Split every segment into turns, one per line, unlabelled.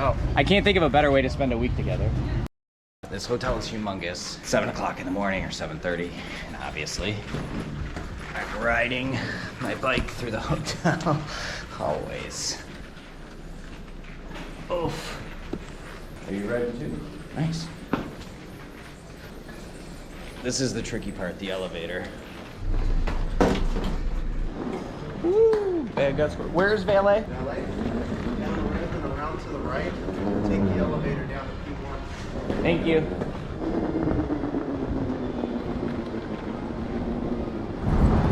out.
I can't think of a better way to spend a week together. This hotel is humongous. 7 o'clock in the morning or 7:30, and obviously I'm riding my bike through the hotel always. Oof.
Are you ready too?
Nice. This is the tricky part, the elevator. Woo! Bad guts. Where's valet?
Valet. Down the ramp and around to the right. Take the elevator down to P1.
Thank you.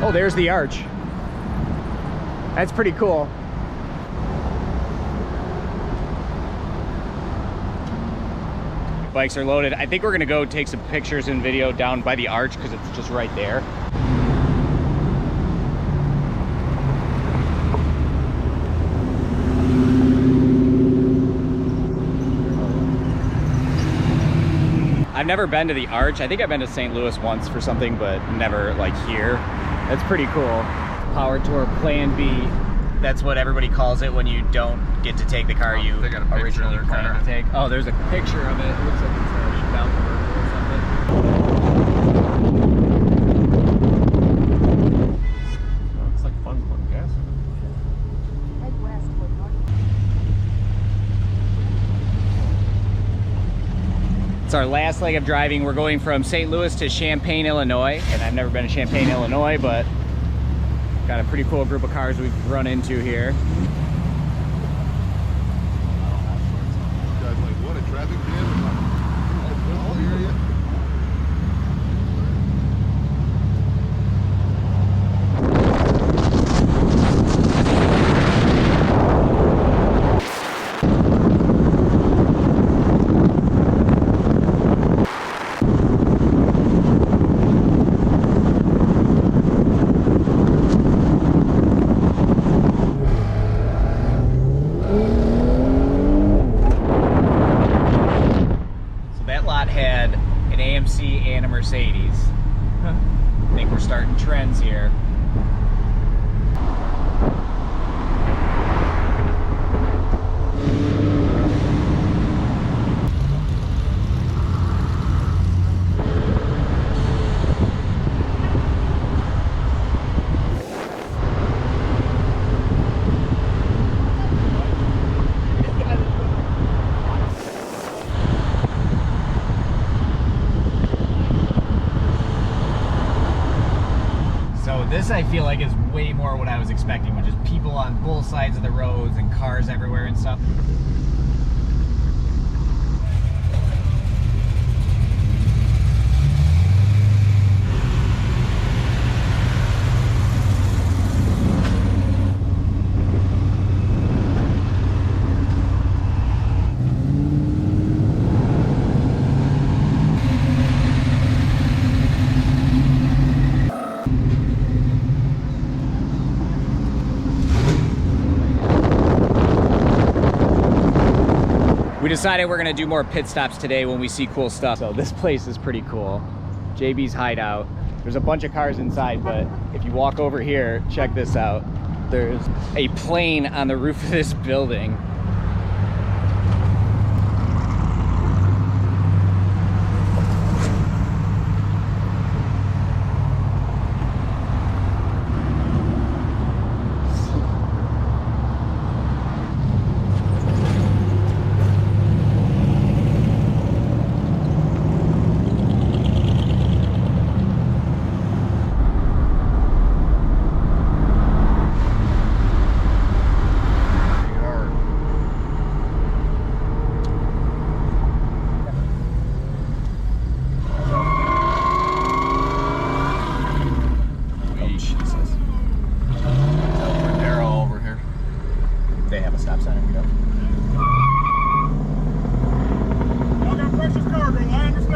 Oh, there's the arch. That's pretty cool. Bikes are loaded. I think we're gonna go take some pictures and video down by the arch because it's just right there. I've never been to the arch. I think I've been to St. Louis once for something, but never like here. That's pretty cool. Power Tour Plan B. That's what everybody calls it when you don't get to take the car you originally planned to take. Oh, there's a picture of it. It looks like it's a Bell commercial or something.
Oh, it's like fun putting gas in it.
It's our last leg of driving. We're going from St. Louis to Champaign, Illinois. And I've never been to Champaign, Illinois, but got a pretty cool group of cars we've run into here.
Guys, like, what a traffic jam! I'll hear you.
Had an AMC and a Mercedes. I think we're starting trends here. This I feel like is way more what I was expecting, which is people on both sides of the roads and cars everywhere and stuff. We decided we're gonna do more pit stops today when we see cool stuff. So this place is pretty cool. JB's Hideout. There's a bunch of cars inside, but if you walk over here, check this out. There's a plane on the roof of this building.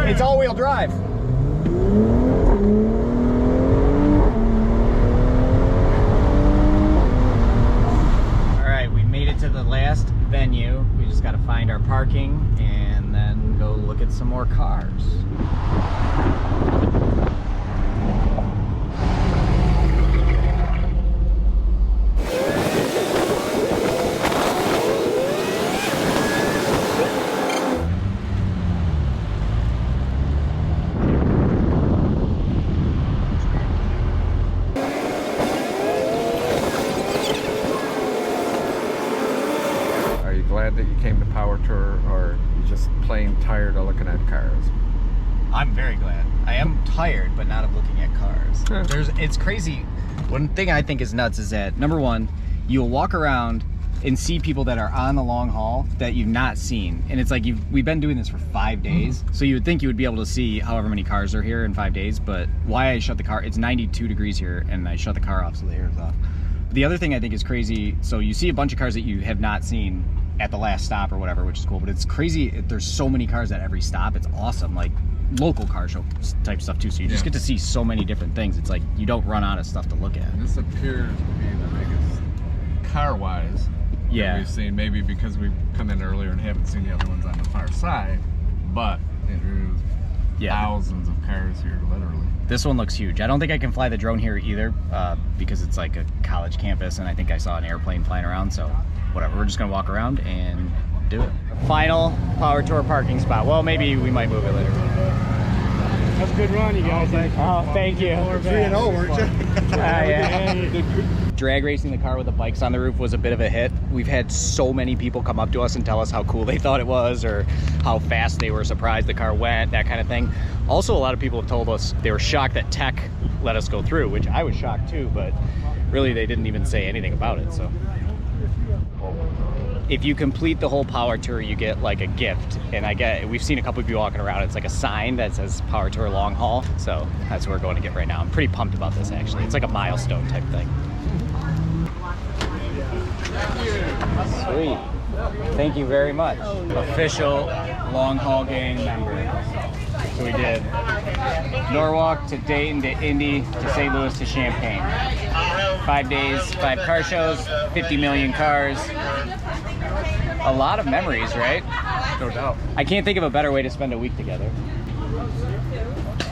It's all-wheel drive. All right, we made it to the last venue. We just got to find our parking and then go look at some more cars.
you came to Power Tour, or you just plain tired of looking at cars?
I'm very glad. I am tired, but not of looking at cars.
Yeah.
It's crazy. One thing I think is nuts is that, number one, you'll walk around and see people that are on the long haul that you've not seen. And it's like, we've been doing this for 5 days. So you would think you would be able to see however many cars are here in 5 days, but why I shut the car, it's 92 degrees here, and I shut the car off so the air is off. The other thing I think is crazy, so you see a bunch of cars that you have not seen at the last stop or whatever, which is cool, but it's crazy. There's so many cars at every stop. It's awesome. Like local car show type stuff too. So you just get to see so many different things. It's like you don't run out of stuff to look at.
And this appears to be the biggest car-wise that we've seen, maybe because we've come in earlier and haven't seen the other ones on the far side, but it is thousands of cars here, literally.
This one looks huge. I don't think I can fly the drone here either because it's like a college campus, and I think I saw an airplane flying around, so whatever. We're just gonna walk around and do it. Final Power Tour parking spot. Well, maybe we might move it later.
That's a good run, you guys.
Thank you.
3-0, weren't you?
Yeah. Drag racing the car with the bikes on the roof was a bit of a hit. We've had so many people come up to us and tell us how cool they thought it was, or how fast they were surprised the car went, that kind of thing. Also, a lot of people have told us they were shocked that tech let us go through, which I was shocked too, but really they didn't even say anything about it. So if you complete the whole Power Tour, you get like a gift, and we've seen a couple of people walking around. It's like a sign that says Power Tour Long Haul, so that's what we're going to get right now. I'm pretty pumped about this, actually. It's like a milestone type thing. Sweet. Thank you very much. Official long haul gang member. So we did Norwalk to Dayton to Indy to St. Louis to Champaign. 5 days, 5 car shows, 50 million cars. A lot of memories, right?
No doubt.
I can't think of a better way to spend a week together.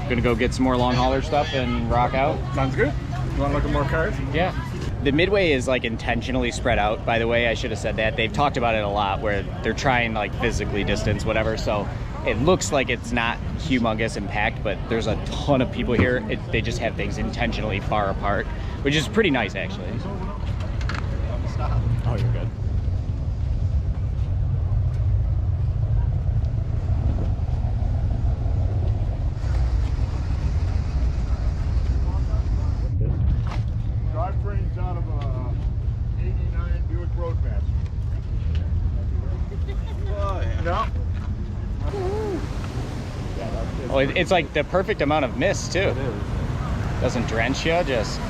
Gonna go get some more long hauler stuff and rock out.
Sounds good. You want to look at more cars?
Yeah. The Midway is like intentionally spread out, by the way. I should have said that. They've talked about it a lot, where they're trying like physically distance, whatever. So it looks like it's not humongous and packed, but there's a ton of people here. They just have things intentionally far apart, which is pretty nice, actually. Oh, you're good.
Drivetrain's out of a 89 Buick Roadmaster.
Oh, yeah.
No.
Oh, it's like the perfect amount of mist, too.
It is.
Doesn't drench you, just... All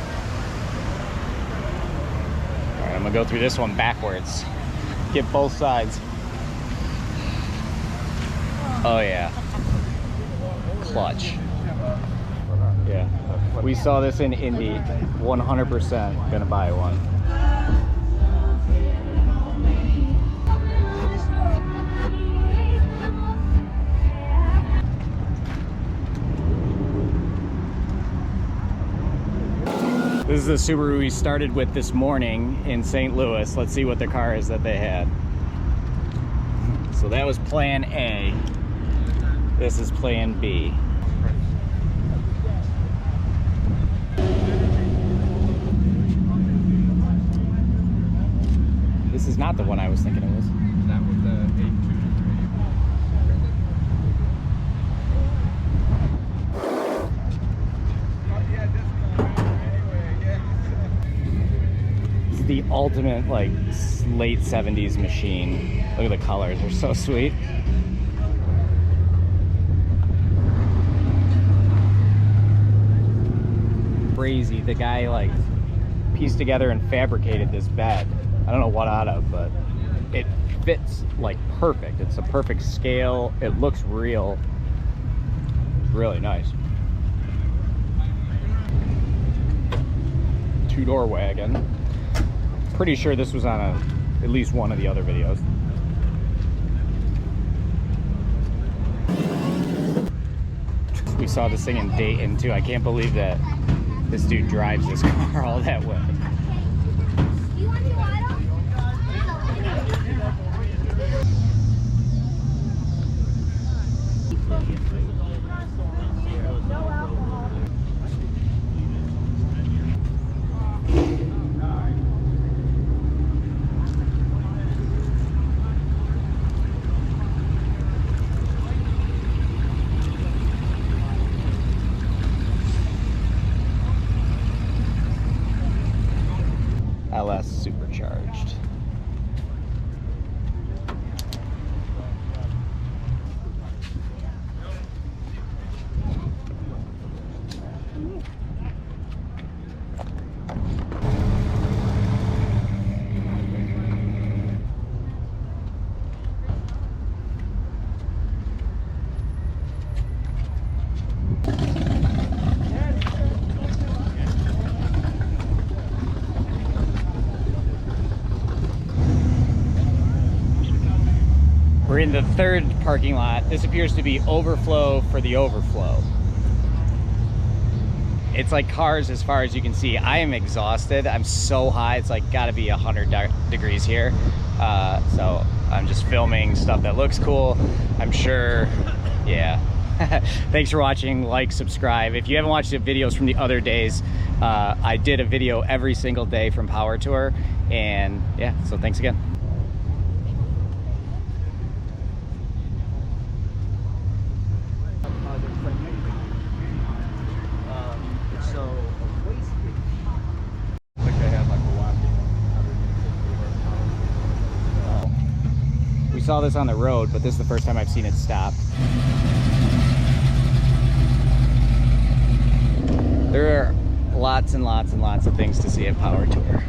right, I'm gonna go through this one backwards. Get both sides. Oh, yeah. Clutch. Yeah. We saw this in Indy. 100% gonna buy one. This is the Subaru we started with this morning in St. Louis. Let's see what the car is that they had. So that was plan A. This is plan B. This is not the one I was thinking it was.
That was the 823.
This is the ultimate like late 70s machine. Look at the colors, they're so sweet. Crazy, the guy like pieced together and fabricated this bed. I don't know what out of, but it fits like perfect. It's a perfect scale. It looks real. It's really nice. 2-door wagon. Pretty sure this was on at least one of the other videos. We saw this thing in Dayton too. I can't believe that this dude drives this car all that way. less supercharged. We're in the third parking lot. This appears to be overflow for the overflow. It's like cars as far as you can see. I am exhausted. I'm so high. It's like gotta be 100 degrees here. So I'm just filming stuff that looks cool. I'm sure, yeah. Thanks for watching, like, subscribe. If you haven't watched the videos from the other days, I did a video every single day from Power Tour, and yeah, so thanks again. We saw this on the road, but this is the first time I've seen it stop. There are lots and lots and lots of things to see at Power Tour.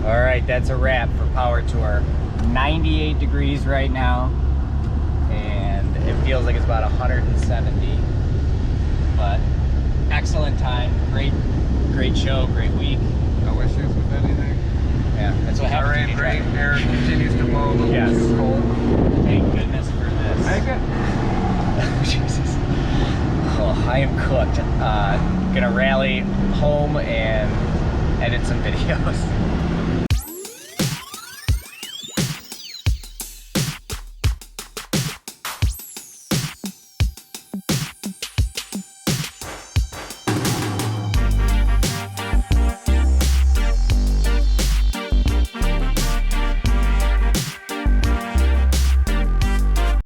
All right, that's a wrap for Power Tour. 98 degrees right now, and it feels like it's about 170. But excellent time, great show, great week.
No issues with anything.
Yeah, that's what happens.
Rain, air continues to blow. A little too cold.
Thank goodness for this.
I get.
Jesus. Oh, I am cooked. Gonna rally home and edit some videos.